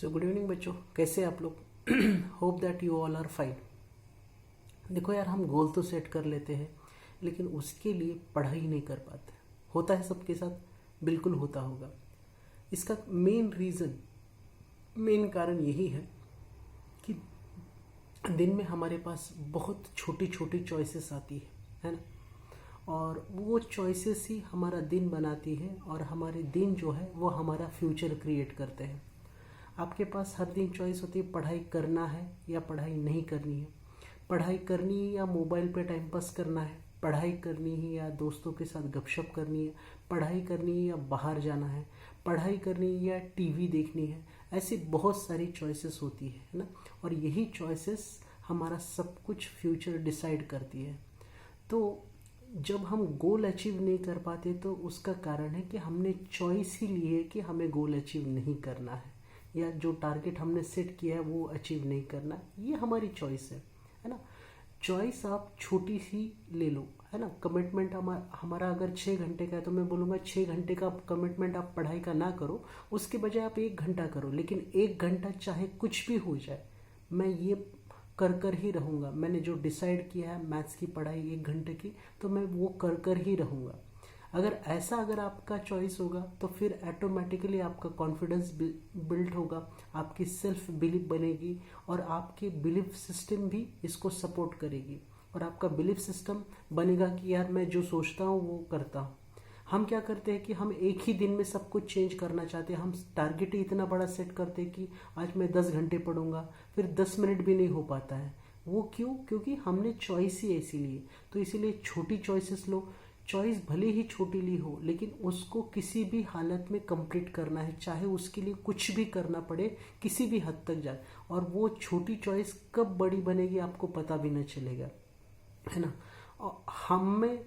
So good evening बच्चों, कैसे आप लोग? Hope that you all are fine. देखो यार, हम गोल तो सेट कर लेते हैं लेकिन उसके लिए पढ़ाई नहीं कर पाते। होता है सबके साथ, बिल्कुल होता होगा। इसका मेन कारण यही है कि दिन में हमारे पास बहुत छोटी छोटी चॉइसेस आती है ना। और वो चॉइसेस ही हमारा दिन बनाती है और हमारे दिन जो है वो हमारा फ्यूचर क्रिएट करते हैं। आपके पास हर दिन चॉइस होती है, पढ़ाई करना है या पढ़ाई नहीं करनी है, पढ़ाई करनी है या मोबाइल पे टाइम पास करना है, पढ़ाई करनी है या दोस्तों के साथ गपशप करनी है, पढ़ाई करनी है या बाहर जाना है, पढ़ाई करनी है या टीवी देखनी है। ऐसी बहुत सारी चॉइसेस होती है ना। और यही चॉइसेस हमारा सब कुछ फ्यूचर डिसाइड करती है। तो जब हम गोल अचीव नहीं कर पाते तो उसका कारण है कि हमने चॉइस ही ली है कि हमें गोल अचीव नहीं करना है, या जो टारगेट हमने सेट किया है वो अचीव नहीं करना। ये हमारी चॉइस है ना। चॉइस आप छोटी सी ले लो, है ना। कमिटमेंट हमारा अगर 6 घंटे का है तो मैं बोलूँगा 6 घंटे का कमिटमेंट आप पढ़ाई का ना करो, उसके बजाय आप 1 घंटा करो। लेकिन 1 घंटा चाहे कुछ भी हो जाए, मैं ये कर ही रहूँगा। मैंने जो डिसाइड किया है मैथ्स की पढ़ाई 1 घंटे की, तो मैं वो कर ही रहूँगा। अगर आपका चॉइस होगा तो फिर ऑटोमेटिकली आपका कॉन्फिडेंस बिल्ड होगा, आपकी सेल्फ बिलीफ बनेगी और आपकी बिलीफ सिस्टम भी इसको सपोर्ट करेगी। और आपका बिलीफ सिस्टम बनेगा कि यार मैं जो सोचता हूँ वो करता हूँ। हम क्या करते हैं कि हम एक ही दिन में सब कुछ चेंज करना चाहते हैं। हम टारगेट ही इतना बड़ा सेट करते हैं कि आज मैं 10 घंटे पढ़ूंगा, फिर 10 मिनट भी नहीं हो पाता है। वो क्यों? क्योंकि हमने चॉइस ही ऐसी ली। तो इसीलिए छोटी चॉइसेस लो। चॉइस भले ही छोटी ली हो लेकिन उसको किसी भी हालत में कंप्लीट करना है, चाहे उसके लिए कुछ भी करना पड़े, किसी भी हद तक जाए। और वो छोटी चॉइस कब बड़ी बनेगी आपको पता भी न चलेगा, है ना। और हम में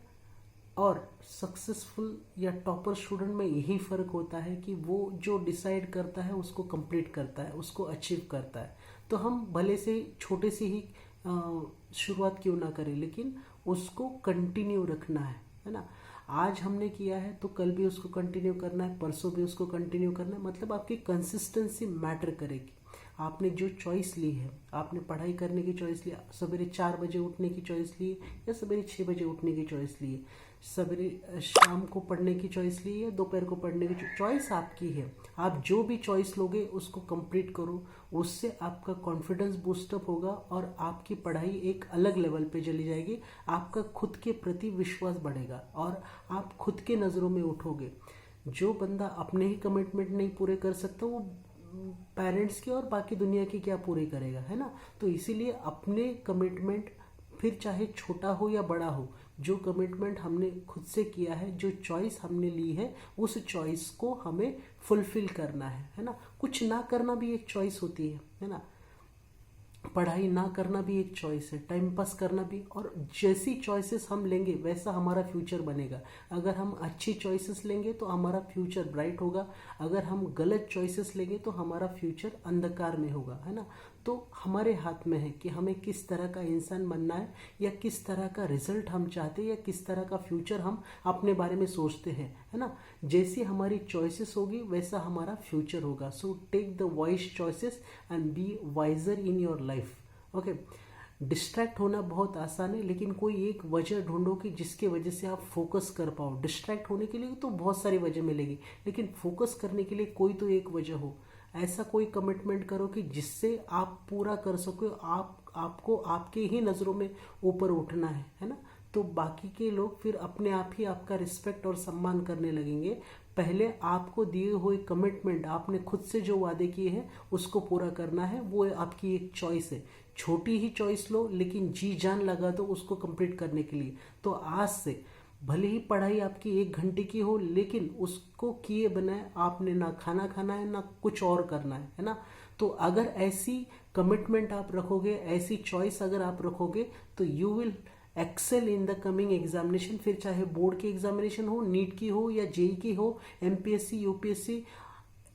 और सक्सेसफुल या टॉपर स्टूडेंट में यही फ़र्क होता है कि वो जो डिसाइड करता है उसको कंप्लीट करता है, उसको अचीव करता है। तो हम भले से छोटे से ही शुरुआत क्यों ना करें, लेकिन उसको कंटिन्यू रखना है ना। आज हमने किया है तो कल भी उसको कंटिन्यू करना है, परसों भी उसको कंटिन्यू करना है। मतलब आपकी कंसिस्टेंसी मैटर करेगी। आपने जो चॉइस ली है, आपने पढ़ाई करने की चॉइस ली, सवेरे 4 बजे उठने की चॉइस ली या सवेरे 6 बजे उठने की चॉइस ली, सवेरे शाम को पढ़ने की चॉइस ली या दोपहर को पढ़ने की चॉइस आपकी है। आप जो भी चॉइस लोगे उसको कंप्लीट करो, उससे आपका कॉन्फिडेंस बूस्टअप होगा और आपकी पढ़ाई एक अलग लेवल पे चली जाएगी। आपका खुद के प्रति विश्वास बढ़ेगा और आप खुद के नज़रों में उठोगे। जो बंदा अपने ही कमिटमेंट नहीं पूरे कर सकता वो पेरेंट्स की और बाकी दुनिया की क्या पूरी करेगा, है ना। तो इसीलिए अपने कमिटमेंट, फिर चाहे छोटा हो या बड़ा हो, जो कमिटमेंट हमने खुद से किया है, जो चॉइस हमने ली है, उस चॉइस को हमें फुलफिल करना है ना। कुछ ना करना भी एक चॉइस होती है ना। पढ़ाई ना करना भी एक चॉइस है, टाइम पास करना भी। और जैसी चॉइसेस हम लेंगे वैसा हमारा फ्यूचर बनेगा। अगर हम अच्छी चॉइसेस लेंगे तो हमारा फ्यूचर ब्राइट होगा, अगर हम गलत चॉइसेस लेंगे तो हमारा फ्यूचर अंधकार में होगा, है ना। तो हमारे हाथ में है कि हमें किस तरह का इंसान बनना है, या किस तरह का रिजल्ट हम चाहते हैं, या किस तरह का फ्यूचर हम अपने बारे में सोचते हैं, है ना। जैसी हमारी चॉइसेस होगी वैसा हमारा फ्यूचर होगा। So take the wise choices and be wiser in your life. Okay. Distract होना बहुत आसान है, लेकिन कोई एक वजह ढूंढो कि जिसके वजह से आप फोकस कर पाओ। डिस्ट्रैक्ट होने के लिए तो बहुत सारी वजह मिलेगी, लेकिन फोकस करने के लिए कोई तो एक वजह हो। ऐसा कोई कमिटमेंट करो कि जिससे आप पूरा कर सको। आपको आपके ही नज़रों में ऊपर उठना है ना। तो बाकी के लोग फिर अपने आप ही आपका रिस्पेक्ट और सम्मान करने लगेंगे। पहले आपको दिए हुए कमिटमेंट, आपने खुद से जो वादे किए हैं उसको पूरा करना है। वो आपकी एक चॉइस है। छोटी ही चॉइस लो लेकिन जी जान लगा दो उसको कंप्लीट करने के लिए। तो आज से भले ही पढ़ाई आपकी 1 घंटे की हो, लेकिन उसको किए बनाए आपने ना खाना खाना है ना कुछ और करना है ना। तो अगर ऐसी कमिटमेंट आप रखोगे, ऐसी चॉइस अगर आप रखोगे, तो you will excel in the coming examination. फिर चाहे बोर्ड की एग्जामिनेशन हो, नीट की हो या जेई की हो, MPSC, UPSC,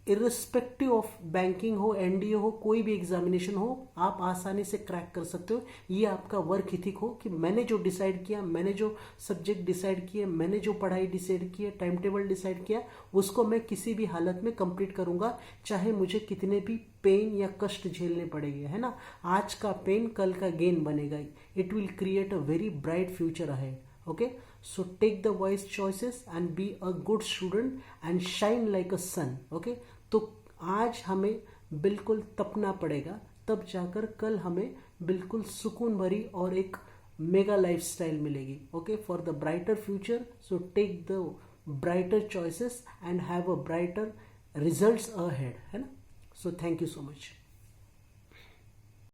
irrespective of banking हो, एनडीए हो, कोई भी एग्जामिनेशन हो, आप आसानी से क्रैक कर सकते हो। ये आपका वर्क इथिक हो कि मैंने जो डिसाइड किया, मैंने जो सब्जेक्ट डिसाइड किए, मैंने जो पढ़ाई डिसाइड किया, टाइम टेबल डिसाइड किया, उसको मैं किसी भी हालत में कंप्लीट करूंगा, चाहे मुझे कितने भी पेन या कष्ट झेलने पड़ेंगे, है ना। आज का पेन कल का गेन बनेगा। It will create a very bright future ahead. Okay, so take the wise choices and be a good student and shine like a sun. Okay, तो आज हमें बिल्कुल तपना पड़ेगा, तब जाकर कल हमें बिल्कुल सुकून भरी और एक मेगा लाइफस्टाइल मिलेगी। Okay, for the brighter future, so take the brighter choices and have a brighter results ahead, है ना। So thank you so much.